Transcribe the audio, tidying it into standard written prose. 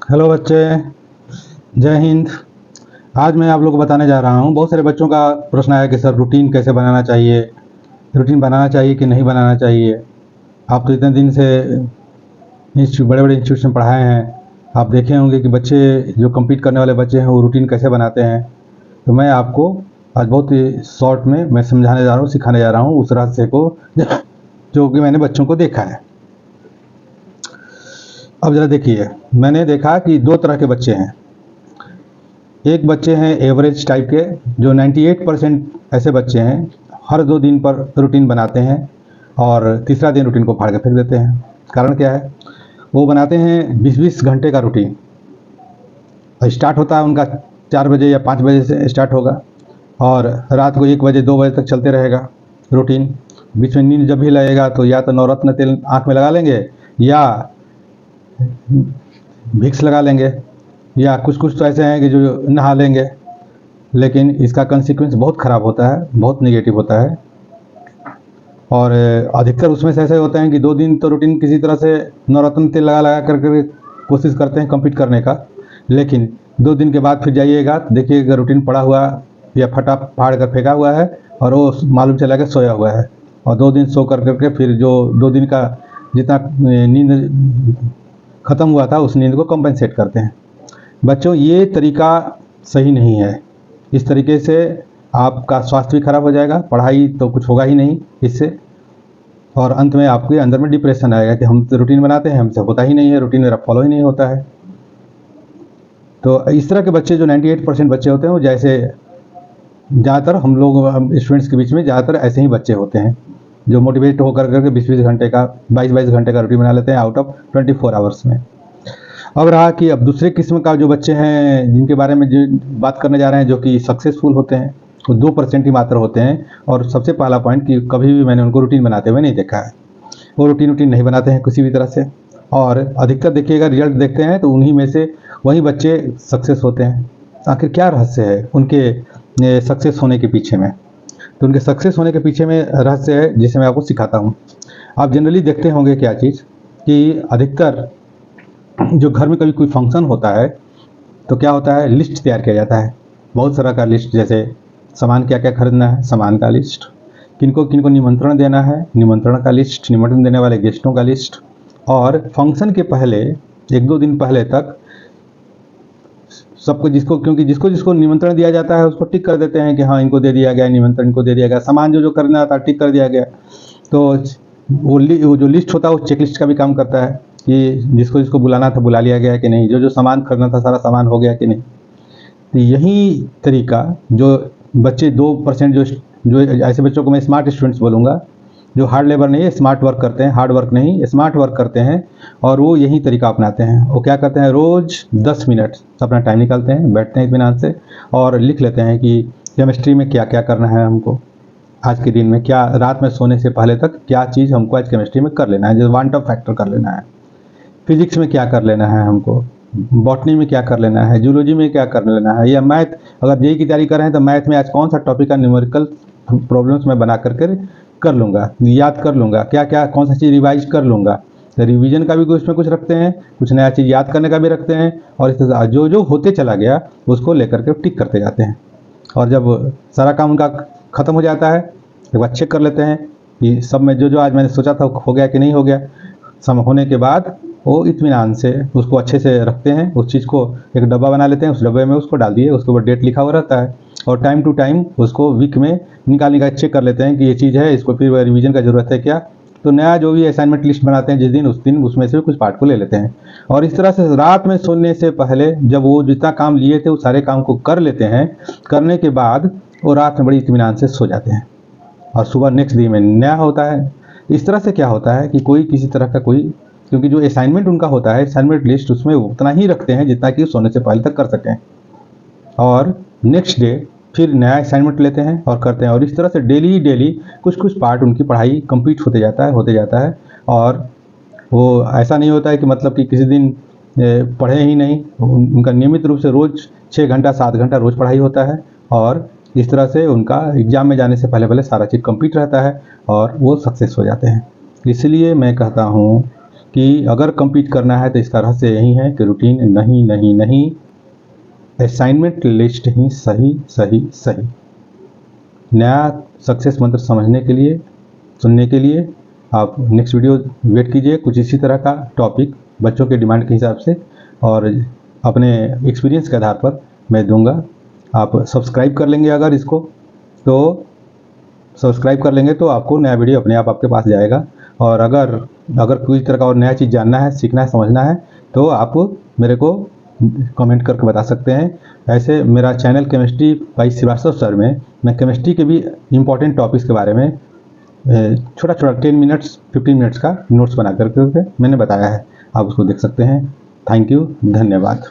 Hello बच्चे, जय हिंद। आज मैं आप लोगों को बताने जा रहा हूँ। बहुत सारे बच्चों का प्रश्न आया कि सर रूटीन कैसे बनाना चाहिए, रूटीन बनाना चाहिए कि नहीं बनाना चाहिए। आप तो इतने दिन से बड़े बड़े इंस्टीट्यूट में पढ़ाए हैं, आप देखे होंगे कि बच्चे जो कम्पीट करने वाले बच्चे हैं वो रूटीन कैसे बनाते हैं। तो मैं आपको आज बहुत ही शॉर्ट में मैं समझाने जा रहा हूँ, सिखाने जा रहा हूँ उस रहस्य को जो कि मैंने बच्चों को देखा है। अब ज़रा देखिए, मैंने देखा कि दो तरह के बच्चे हैं। एक बच्चे हैं एवरेज टाइप के, जो 98% ऐसे बच्चे हैं हर 2 दिन पर रूटीन बनाते हैं और तीसरा दिन रूटीन को फाड़ के फेंक देते हैं। कारण क्या है? वो बनाते हैं 20-20 घंटे का रूटीन। स्टार्ट होता है उनका 4 बजे या 5 बजे से स्टार्ट होगा और रात को 1 बजे 2 बजे तक चलते रहेगा रूटीन। बीच में नींद जब भी लगेगा तो या तो नवरत्न तेल आँख में लगा लेंगे या विक्स लगा लेंगे, या कुछ तो ऐसे हैं कि जो नहा लेंगे। लेकिन इसका कंसिक्वेंस बहुत ख़राब होता है, बहुत नेगेटिव होता है। और अधिकतर उसमें से ऐसे होते हैं कि 2 दिन तो रूटीन किसी तरह से नवरत्न तेल लगा करके कोशिश करते हैं कंप्लीट करने का, लेकिन 2 दिन के बाद फिर जाइएगा देखिएगा रूटीन पड़ा हुआ या फटा फाड़ कर फेंका हुआ है और वो मालूम चला कि सोया हुआ है। और 2 दिन सो करके फिर जो 2 दिन का जितना नींद ख़त्म हुआ था उस नींद को कंपनसेट करते हैं। बच्चों, ये तरीका सही नहीं है। इस तरीके से आपका स्वास्थ्य भी खराब हो जाएगा, पढ़ाई तो कुछ होगा ही नहीं इससे, और अंत में आपके अंदर में डिप्रेशन आएगा कि हम तो रूटीन बनाते हैं, हमसे होता ही नहीं है, रूटीन मेरा फॉलो ही नहीं होता है। तो इस तरह के बच्चे जो 98% बच्चे होते हैं वो जैसे ज़्यादातर हम लोग स्टूडेंट्स के बीच में ज़्यादातर ऐसे ही बच्चे होते हैं जो मोटिवेट होकर करके 20-20 घंटे का 22-22 घंटे का रूटीन बना लेते हैं आउट ऑफ 24 आवर्स में। अब रहा कि अब दूसरे किस्म का जो बच्चे हैं जिनके बारे में जो बात करने जा रहे हैं, जो कि सक्सेसफुल होते हैं, वो 2% ही मात्र होते हैं। और सबसे पहला पॉइंट कि कभी भी मैंने उनको रूटीन बनाते हुए नहीं देखा है। वो रूटीन नहीं बनाते हैं किसी भी तरह से, और अधिकतर देखिएगा रिजल्ट देखते हैं तो उन्हीं में से वही बच्चे सक्सेस होते हैं। आखिर क्या रहस्य है उनके सक्सेस होने के पीछे में? तो उनके सक्सेस होने के पीछे में रहस्य है जिसे मैं आपको सिखाता हूँ। आप जनरली देखते होंगे क्या चीज़ कि अधिकतर जो घर में कभी कोई फंक्शन होता है तो क्या होता है, लिस्ट तैयार किया जाता है, बहुत सारा का लिस्ट। जैसे सामान क्या क्या खरीदना है, सामान का लिस्ट, किनको किनको निमंत्रण देना है, निमंत्रण का लिस्ट, निमंत्रण देने वाले गेस्टों का लिस्ट। और फंक्शन के पहले 1-2 दिन पहले तक सबको क्योंकि जिसको जिसको निमंत्रण दिया जाता है उसको टिक कर देते हैं कि हाँ इनको दे दिया गया, निमंत्रण इनको दे दिया गया, सामान जो करना था टिक कर दिया गया। तो वो जो लिस्ट होता है वो चेक लिस्ट का भी काम करता है कि जिसको जिसको बुलाना था बुला लिया गया कि नहीं, जो सामान खरीदना था सारा सामान हो गया कि नहीं। तो यही तरीका जो बच्चे 2% जो ऐसे बच्चों को मैं स्मार्ट स्टूडेंट्स बोलूँगा, जो हार्ड लेबर नहीं है, स्मार्ट वर्क करते हैं, हार्ड वर्क नहीं स्मार्ट वर्क करते हैं, और वो यही तरीका अपनाते हैं। वो क्या करते हैं, रोज़ 10 मिनट अपना टाइम निकालते हैं, बैठते हैं इत्मीनान से और लिख लेते हैं कि केमिस्ट्री में क्या क्या करना है हमको आज के दिन में, क्या रात में सोने से पहले तक क्या चीज़ हमको आज केमिस्ट्री में कर लेना है, जैसे क्वांटम फैक्टर कर लेना है, फिजिक्स में क्या कर लेना है हमको, बॉटनी में क्या कर लेना है, जूलॉजी में क्या कर लेना है, या मैथ अगर जेईई की तैयारी कर रहे हैं तो मैथ में आज कौन सा टॉपिक का न्यूमेरिकल प्रॉब्लम्स मैं बना करके कर लूँगा, याद कर लूँगा, क्या क्या कौन सा चीज़ रिवाइज कर लूँगा। तो रिवीजन का भी उसमें कुछ रखते हैं, कुछ नया चीज़ याद करने का भी रखते हैं, और इस तरह जो जो होते चला गया उसको लेकर के टिक करते जाते हैं। और जब सारा काम उनका ख़त्म हो जाता है एक बार चेक कर लेते हैं कि सब में जो जो आज मैंने सोचा था हो गया कि नहीं हो गया। सब होने के बाद वो इत्मीनान से उसको अच्छे से रखते हैं, उस चीज़ को एक डब्बा बना लेते हैं, उस डब्बे में उसको डाल दिए, उसके ऊपर डेट लिखा हुआ रहता है, और टाइम टू टाइम उसको वीक में निकाल चेक कर लेते हैं कि ये चीज़ है, इसको फिर रिवीजन का ज़रूरत है क्या। तो नया जो भी असाइनमेंट लिस्ट बनाते हैं जिस दिन उस दिन उसमें से कुछ पार्ट को ले लेते हैं, और इस तरह से रात में सोने से पहले जब वो जितना काम लिए थे उस सारे काम को कर लेते हैं। करने के बाद वो रात में बड़ी इत्मीनान से सो जाते हैं और सुबह नेक्स्ट डे में नया होता है। इस तरह से क्या होता है कि कोई किसी तरह का क्योंकि जो असाइनमेंट उनका होता है असाइनमेंट लिस्ट उसमें उतना ही रखते हैं जितना कि सोने से पहले तक कर सकें, और नेक्स्ट डे फिर नया असाइनमेंट लेते हैं और करते हैं। और इस तरह से डेली कुछ पार्ट उनकी पढ़ाई कंप्लीट होते जाता है। और वो ऐसा नहीं होता है कि मतलब कि किसी दिन पढ़े ही नहीं, उनका नियमित रूप से रोज़ 6 घंटा 7 घंटा रोज़ पढ़ाई होता है, और इस तरह से उनका एग्ज़ाम में जाने से पहले सारा चीज़ कंप्लीट रहता है और वो सक्सेस हो जाते हैं। इसलिए मैं कहता हूँ कि अगर compete करना है तो इसका रहस्य यही है कि रूटीन नहीं नहीं नहीं, असाइनमेंट लिस्ट ही सही सही सही। नया सक्सेस मंत्र समझने के लिए, सुनने के लिए आप नेक्स्ट वीडियो वेट कीजिए, कुछ इसी तरह का टॉपिक बच्चों के डिमांड के हिसाब से और अपने एक्सपीरियंस के आधार पर मैं दूंगा। आप सब्सक्राइब कर लेंगे अगर इसको, तो सब्सक्राइब कर लेंगे तो आपको नया वीडियो अपने आप आपके पास जाएगा। और अगर कोई तरह का और नया चीज़ जानना है, सीखना है, समझना है तो आप मेरे को कमेंट करके बता सकते हैं। ऐसे मेरा channel chemistry by Srivastava sir में मैं केमिस्ट्री के भी इम्पोर्टेंट टॉपिक्स के बारे में छोटा छोटा 10 मिनट्स 15 मिनट्स का नोट्स बना करके मैंने बताया है, आप उसको देख सकते हैं। थैंक यू, धन्यवाद।